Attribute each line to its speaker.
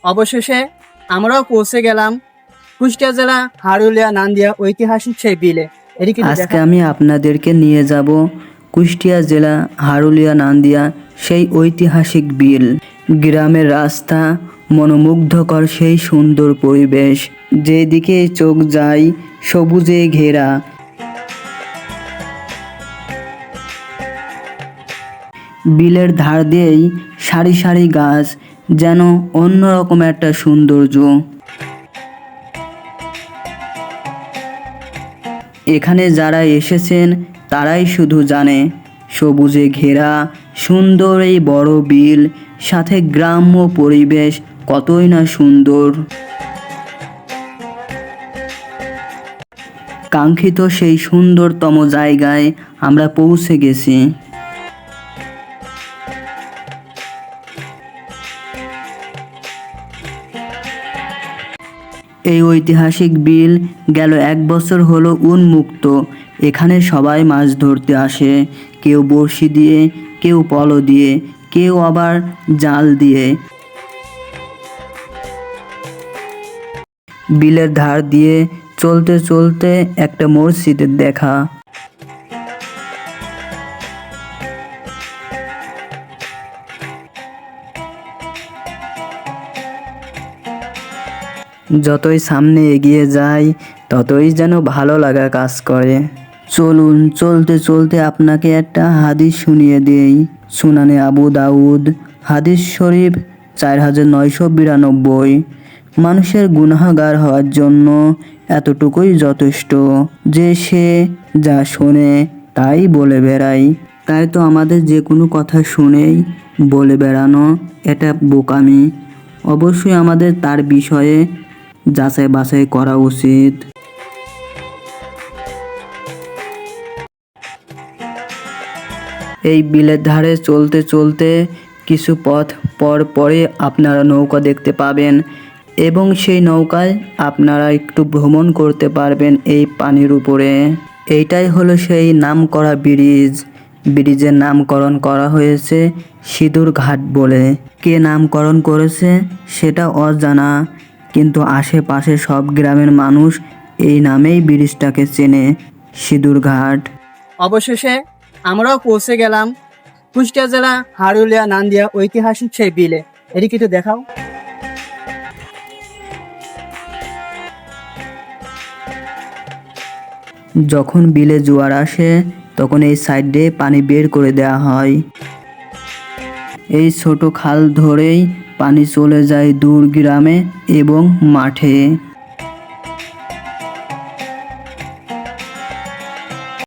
Speaker 1: অবশেষে আমরাও পৌঁছে গেলাম কুষ্টিয়া জেলা হারুলিয়া নান্দিয়া ঐতিহাসিক সেই বিলে।
Speaker 2: আজকে আমি আপনাদেরকে নিয়ে যাব কুষ্টিয়া জেলা হারুলিয়া নান্দিয়া সেই ঐতিহাসিক বিল। গ্রামের রাস্তা, মনোমুগ্ধকর সেই সুন্দর পরিবেশ, যেদিকে চোখ যায় সবুজে ঘেরা। বিলের ধার দিয়েই সারি সারি গাছ, যেন অন্যরকম একটা সৌন্দর্য। এখানে যারা এসেছেন তারাই শুধু জানে, সবুজে ঘেরা সুন্দর এই বড় বিল, সাথে গ্রাম্য পরিবেশ কতই না সুন্দর। কাঙ্ক্ষিত সেই সুন্দরতম জায়গায় আমরা পৌঁছে গেছি। এই ঐতিহাসিক বিল গেল 1 বছর হলো উন্মুক্ত। এখানে সবাই মাছ ধরতে আসে, কেউ বড়শি দিয়ে, কেউ পলো দিয়ে, কেউ আবার জাল দিয়ে। বিলের ধার দিয়ে চলতে চলতে একটা মসজিদের দেখা। যতই সামনে এগিয়ে যাই ততই যেন ভালো লাগা কাজ করে। চলুন, চলতে চলতে আপনাকে একটা হাদিস শুনিয়ে দেই। সুনানে আবু দাউদ, হাদিস শরীফ 4992। মানুষের গুনাহগার হওয়ার জন্য এতটুকুই যথেষ্ট যে সে যা শোনে তাই বলে বেড়ায়। তাই তো আমাদের যে কোনো কথা শুনেই বলে বেড়ানো এটা বোকামি। অবশ্যই আমাদের তার বিষয়ে যাচাই বাছাই করা উচিত। এই বিলের ধারে চলতে চলতে কিছু পথ পরে আপনারা নৌকা দেখতে পাবেন, এবং সেই নৌকায় আপনারা একটু ভ্রমণ করতে পারবেন এই পানির উপরে। এইটাই হলো সেই নামকরা ব্রিজ। ব্রিজের নামকরণ করা হয়েছে সিঁদুর ঘাট বলে। কে নামকরণ করেছে সেটা অজানা, কিন্তু আশেপাশে সব গ্রামের মানুষ এই নামেই ব্রিজটাকে চেনে, সিঁদুর ঘাট।
Speaker 1: অবশেষে আমরাও পৌঁছে গেলাম কুষ্টিয়া জেলা হারুলিয়া নান্দিয়া ঐতিহাসিক সেই বিলে। এদিকে একটু দেখাও।
Speaker 2: যখন বিলে জোয়ার আসে তখন এই সাইড দিয়ে পানি বের করে দেওয়া হয়। এই ছোট খাল ধরেই পানি চলে যায় দূর গ্রামে এবং মাঠে।